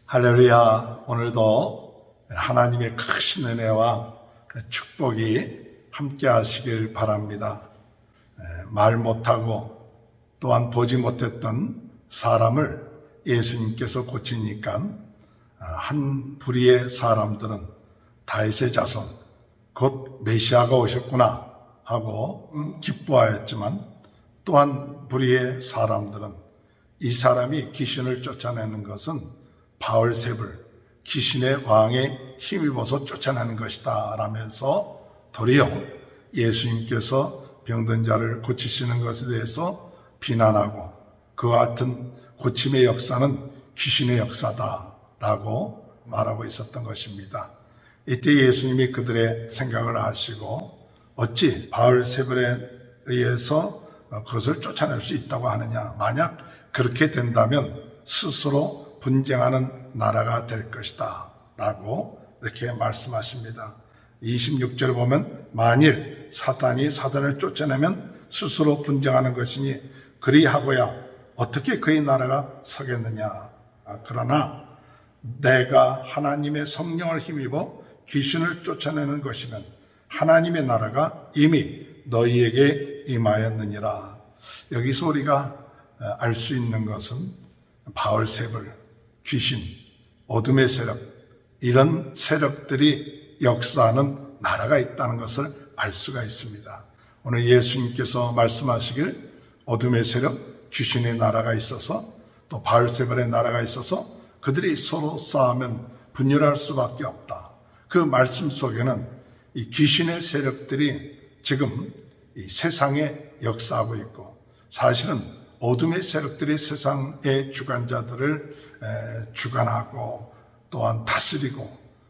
할렐루야. 오늘도 하나님의 크신 은혜와 축복이 함께 하시길 바랍니다. 말 못하고 또한 보지 못했던 사람을 예수님께서 고치니까 한 부리의 사람들은 다윗의 자손 곧 메시아가 오셨구나 하고 기뻐하였지만, 또한 부리의 사람들은 이 사람이 귀신을 쫓아내는 것은 바울세불 귀신의 왕에 힘입어서 쫓아내는 것이다 라면서 도리어 예수님께서 병든 자를 고치시는 것에 대해서 비난하고, 그와 같은 고침의 역사는 귀신의 역사다 라고 말하고 있었던 것입니다. 이때 예수님이 그들의 생각을 아시고 어찌 바울세불에 의해서 그것을 쫓아낼 수 있다고 하느냐, 만약 그렇게 된다면 스스로 분쟁하는 나라가 될 것이다 라고 이렇게 말씀하십니다. 26절을 보면 만일 사탄이 사단을 쫓아내면 스스로 분쟁하는 것이니 그리하고야 어떻게 그의 나라가 서겠느냐. 그러나 내가 하나님의 성령을 힘입어 귀신을 쫓아내는 것이면 하나님의 나라가 이미 너희에게 임하였느니라. 여기서 우리가 알 수 있는 것은 바울세불, 귀신, 어둠의 세력, 이런 세력들이 역사하는 나라가 있다는 것을 알 수가 있습니다. 오늘 예수님께서 말씀하시길 어둠의 세력, 귀신의 나라가 있어서 또 바울세불의 나라가 있어서 그들이 서로 싸우면 분열할 수밖에 없다. 그 말씀 속에는 이 귀신의 세력들이 지금 이 세상에 역사하고 있고, 사실은 어둠의 세력들이 세상의 주관자들을 주관하고 또한 다스리고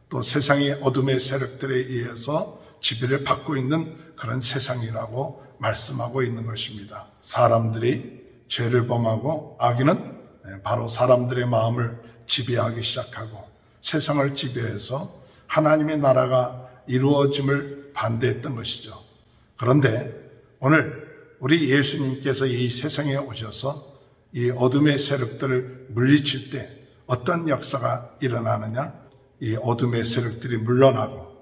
또 세상의 어둠의 세력들에 의해서 지배를 받고 있는 그런 세상이라고 말씀하고 있는 것입니다. 사람들이 죄를 범하고 악인은 바로 사람들의 마음을 지배하기 시작하고 세상을 지배해서 하나님의 나라가 이루어짐을 반대했던 것이죠. 그런데 오늘 우리 예수님께서 이 세상에 오셔서 이 어둠의 세력들을 물리칠 때 어떤 역사가 일어나느냐? 이 어둠의 세력들이 물러나고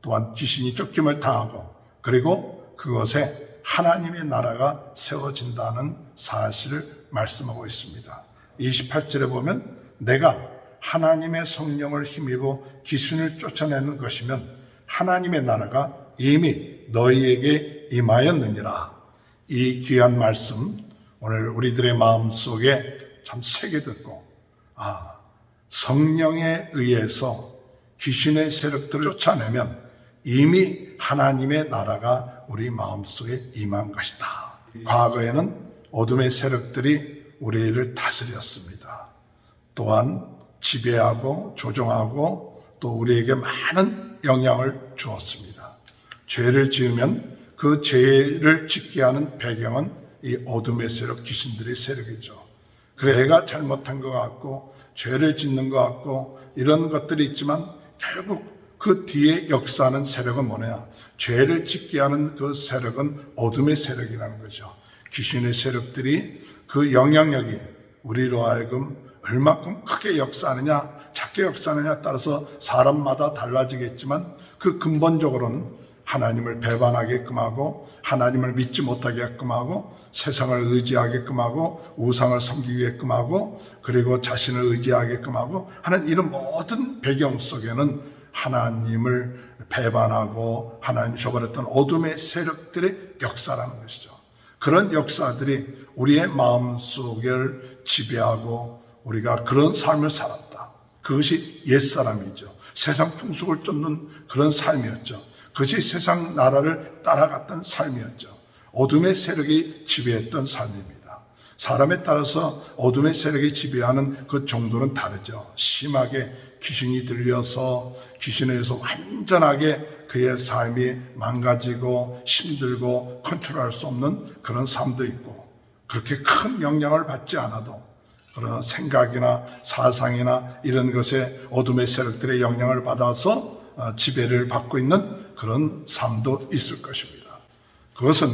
또한 귀신이 쫓김을 당하고, 그리고 그것에 하나님의 나라가 세워진다는 사실을 말씀하고 있습니다. 28절에 보면 내가 하나님의 성령을 힘입어 귀신을 쫓아내는 것이면 하나님의 나라가 이미 너희에게 임하였느니라. 이 귀한 말씀 오늘 우리들의 마음속에 참 새겨듣고, 성령에 의해서 귀신의 세력들을 쫓아내면 이미 하나님의 나라가 우리 마음속에 임한 것이다. 과거에는 어둠의 세력들이 우리를 다스렸습니다. 또한 지배하고 조종하고 또 우리에게 많은 영향을 주었습니다. 죄를 지으면 그 죄를 짓게 하는 배경은 이 어둠의 세력, 귀신들의 세력이죠. 그래, 애가 잘못한 것 같고 죄를 짓는 것 같고 이런 것들이 있지만 결국 그 뒤에 역사하는 세력은 뭐냐? 죄를 짓게 하는 그 세력은 어둠의 세력이라는 거죠. 귀신의 세력들이 그 영향력이 우리로 하여금 얼마큼 크게 역사하느냐 작게 역사하느냐에 따라서 사람마다 달라지겠지만 그 근본적으로는 하나님을 배반하게끔 하고 하나님을 믿지 못하게끔 하고 세상을 의지하게끔 하고 우상을 섬기게끔 하고 그리고 자신을 의지하게끔 하고 하는 이런 모든 배경 속에는 하나님을 배반하고 하나님 저버렸던 어둠의 세력들의 역사라는 것이죠. 그런 역사들이 우리의 마음속을 지배하고 우리가 그런 삶을 살았다. 그것이 옛사람이죠. 세상 풍속을 쫓는 그런 삶이었죠. 그것이 세상 나라를 따라갔던 삶이었죠. 어둠의 세력이 지배했던 삶입니다. 사람에 따라서 어둠의 세력이 지배하는 그 정도는 다르죠. 심하게 귀신이 들려서 귀신에 의해서 완전하게 그의 삶이 망가지고 힘들고 컨트롤할 수 없는 그런 삶도 있고, 그렇게 큰 영향을 받지 않아도 그런 생각이나 사상이나 이런 것에 어둠의 세력들의 영향을 받아서 지배를 받고 있는 그런 삶도 있을 것입니다. 그것은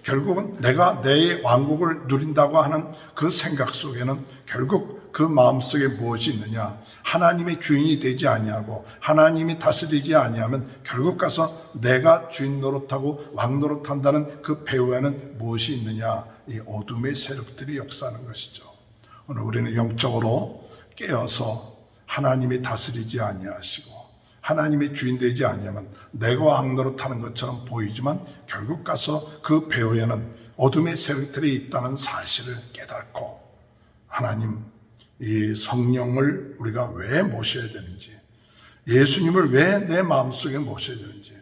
결국은 내가 내 왕국을 누린다고 하는 그 생각 속에는 결국 그 마음속에 무엇이 있느냐? 하나님의 주인이 되지 아니하고 하나님이 다스리지 아니하면 결국 가서 내가 주인 노릇하고 왕 노릇한다는 그 배후에는 무엇이 있느냐? 이 어둠의 세력들이 역사하는 것이죠. 오늘 우리는 영적으로 깨어서 하나님이 다스리지 아니하시고 하나님의 주인 되지 아니하면 내가 왕 노릇하는 것처럼 보이지만 결국 가서 그 배후에는 어둠의 세력들이 있다는 사실을 깨닫고 하나님 이 성령을 우리가 왜 모셔야 되는지, 예수님을 왜 내 마음속에 모셔야 되는지,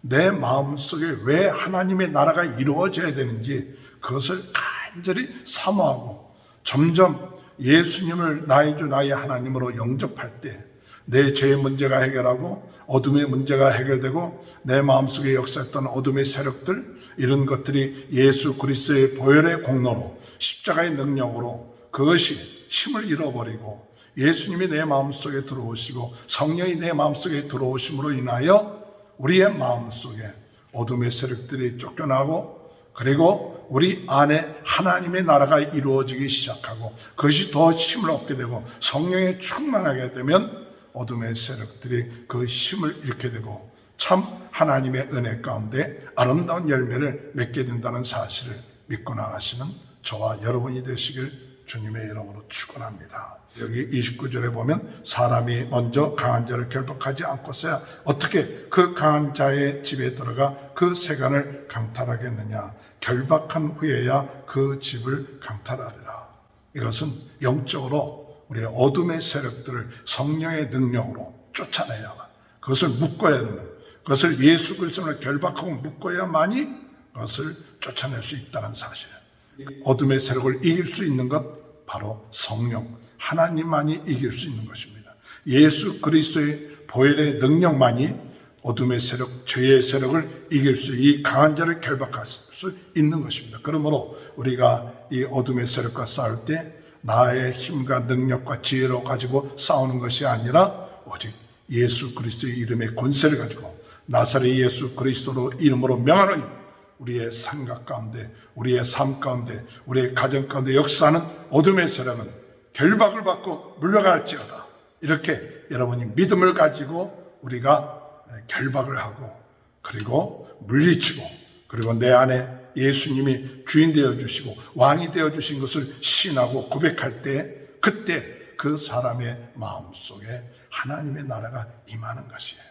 내 마음속에 왜 하나님의 나라가 이루어져야 되는지 그것을 간절히 사모하고 점점 예수님을 나의 주 나의 하나님으로 영접할 때 내 죄의 문제가 해결하고 어둠의 문제가 해결되고 내 마음속에 역사했던 어둠의 세력들 이런 것들이 예수 그리스도의 보혈의 공로로 십자가의 능력으로 그것이 힘을 잃어버리고 예수님이 내 마음속에 들어오시고 성령이 내 마음속에 들어오심으로 인하여 우리의 마음속에 어둠의 세력들이 쫓겨나고 그리고 우리 안에 하나님의 나라가 이루어지기 시작하고 그것이 더 힘을 얻게 되고 성령에 충만하게 되면 어둠의 세력들이 그 힘을 잃게 되고 참 하나님의 은혜 가운데 아름다운 열매를 맺게 된다는 사실을 믿고 나가시는 저와 여러분이 되시길 주님의 이름으로 축원합니다. 여기 29절에 보면 사람이 먼저 강한 자를 결박하지 않고서야 어떻게 그 강한 자의 집에 들어가 그 세간을 강탈하겠느냐. 결박한 후에야 그 집을 강탈하리라. 이것은 영적으로 우리의 어둠의 세력들을 성령의 능력으로 쫓아내야만 그것을 묶어야 되면 그것을 예수 그리스도로 결박하고 묶어야만이 그것을 쫓아낼 수 있다는 사실. 어둠의 세력을 이길 수 있는 것 바로 성령 하나님만이 이길 수 있는 것입니다. 예수 그리스도의 보혈의 능력만이 어둠의 세력, 죄의 세력을 이길 수, 이 강한 자를 결박할 수 있는 것입니다. 그러므로 우리가 이 어둠의 세력과 싸울 때 나의 힘과 능력과 지혜로 가지고 싸우는 것이 아니라 오직 예수 그리스도의 이름의 권세를 가지고 나사렛 예수 그리스도로 이름으로 명하노니 우리의 생각 가운데, 우리의 삶 가운데, 우리의 가정 가운데 역사하는 어둠의 세력은 결박을 받고 물러갈지어다. 이렇게 여러분이 믿음을 가지고 우리가 결박을 하고 그리고 물리치고 그리고 내 안에 예수님이 주인 되어주시고 왕이 되어주신 것을 신하고 고백할 때 그때 그 사람의 마음속에 하나님의 나라가 임하는 것이에요.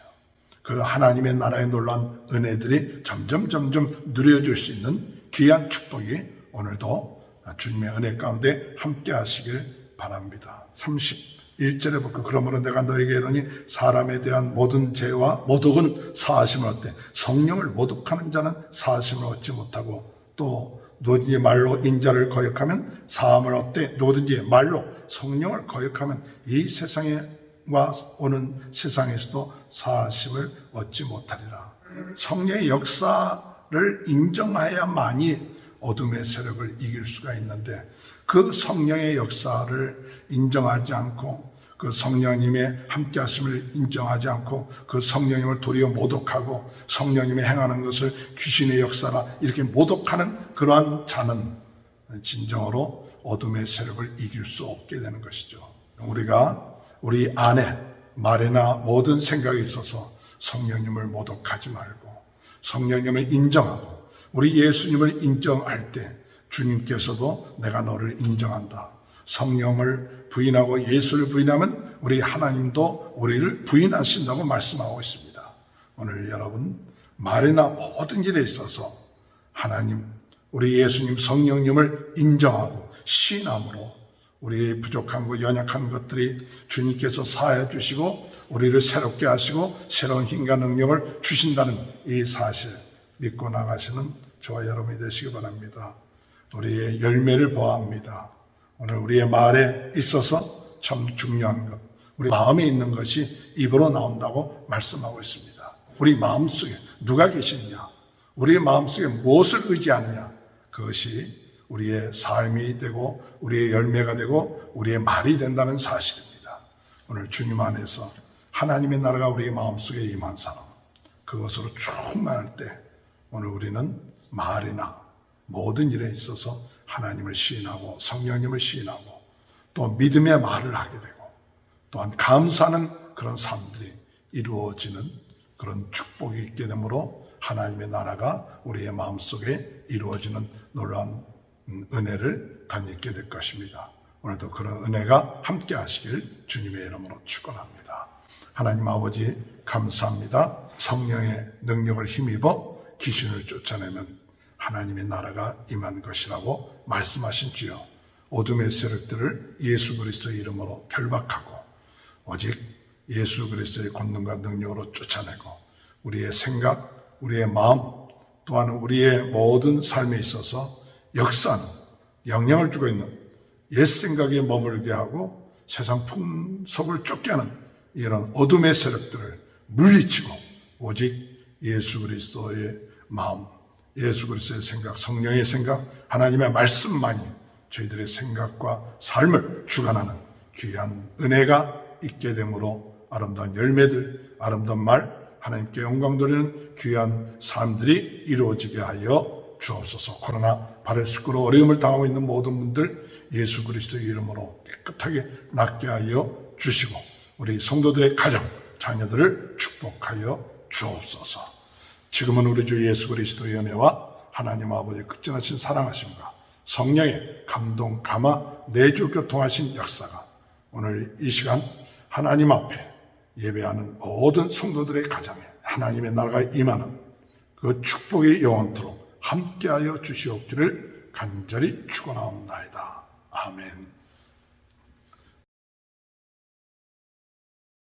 그 하나님의 나라의 놀라운 은혜들이 점점 누려질 수 있는 귀한 축복이 오늘도 주님의 은혜 가운데 함께 하시길 바랍니다. 31절에 보고 그러므로 내가 너에게 이르니 사람에 대한 모든 죄와 모독은 사하심을 얻되 성령을 모독하는 자는 사하심을 얻지 못하고 또 누구든지 말로 인자를 거역하면 사함을 얻되 누구든지 말로 성령을 거역하면 이 세상과 오는 세상에서도 사하심을 얻지 못하리라. 성령의 역사를 인정해야만이 어둠의 세력을 이길 수가 있는데 그 성령의 역사를 인정하지 않고 그 성령님의 함께 하심을 인정하지 않고 그 성령님을 도리어 모독하고 성령님이 행하는 것을 귀신의 역사라 이렇게 모독하는 그러한 자는 진정으로 어둠의 세력을 이길 수 없게 되는 것이죠. 우리가 우리 안에 말이나 모든 생각에 있어서 성령님을 모독하지 말고 성령님을 인정하고 우리 예수님을 인정할 때 주님께서도 내가 너를 인정한다. 성령을 부인하고 예수를 부인하면 우리 하나님도 우리를 부인하신다고 말씀하고 있습니다. 오늘 여러분 말이나 모든 일에 있어서 하나님, 우리 예수님 성령님을 인정하고 신함으로 우리의 부족한 연약한 것들이 주님께서 사하여 주시고 우리를 새롭게 하시고 새로운 힘과 능력을 주신다는 이 사실 믿고 나가시는 저와 여러분이 되시기 바랍니다. 우리의 열매를 보아합니다. 오늘 우리의 말에 있어서 참 중요한 것, 우리 마음에 있는 것이 입으로 나온다고 말씀하고 있습니다. 우리 마음속에 누가 계시느냐, 우리의 마음속에 무엇을 의지하느냐, 그것이 우리의 삶이 되고 우리의 열매가 되고 우리의 말이 된다는 사실입니다. 오늘 주님 안에서 하나님의 나라가 우리의 마음속에 임한 사람, 그것으로 충만할 때 오늘 우리는 말이나 모든 일에 있어서 하나님을 시인하고 성령님을 시인하고 또 믿음의 말을 하게 되고 또한 감사하는 그런 삶들이 이루어지는 그런 축복이 있게 되므로 하나님의 나라가 우리의 마음속에 이루어지는 놀라운 은혜를 덧입게 될 것입니다. 오늘도 그런 은혜가 함께 하시길 주님의 이름으로 축원합니다. 하나님 아버지 감사합니다. 성령의 능력을 힘입어 귀신을 쫓아내면 하나님의 나라가 임한 것이라고 말씀하신 주여, 어둠의 세력들을 예수 그리스도의 이름으로 결박하고 오직 예수 그리스도의 권능과 능력으로 쫓아내고 우리의 생각, 우리의 마음 또한 우리의 모든 삶에 있어서 역사하는, 영향을 주고 있는 옛 생각에 머물게 하고 세상 풍속을 쫓게 하는 이런 어둠의 세력들을 물리치고 오직 예수 그리스도의 마음, 예수 그리스도의 생각, 성령의 생각, 하나님의 말씀만이 저희들의 생각과 삶을 주관하는 귀한 은혜가 있게 되므로 아름다운 열매들, 아름다운 말, 하나님께 영광 돌리는 귀한 삶들이 이루어지게 하여 주옵소서. 코로나 바이러스로 어려움을 당하고 있는 모든 분들 예수 그리스도의 이름으로 깨끗하게 낫게 하여 주시고 우리 성도들의 가정, 자녀들을 축복하여 주옵소서. 지금은 우리 주 예수 그리스도의 은혜와 하나님 아버지의 극진하신 사랑하심과 성령의 감동, 감화, 내주 교통하신 역사가 오늘 이 시간 하나님 앞에 예배하는 모든 성도들의 가정에 하나님의 나라가 임하는 그 축복이 영원토록 함께하여 주시옵기를 간절히 축원하옵나이다. 아멘.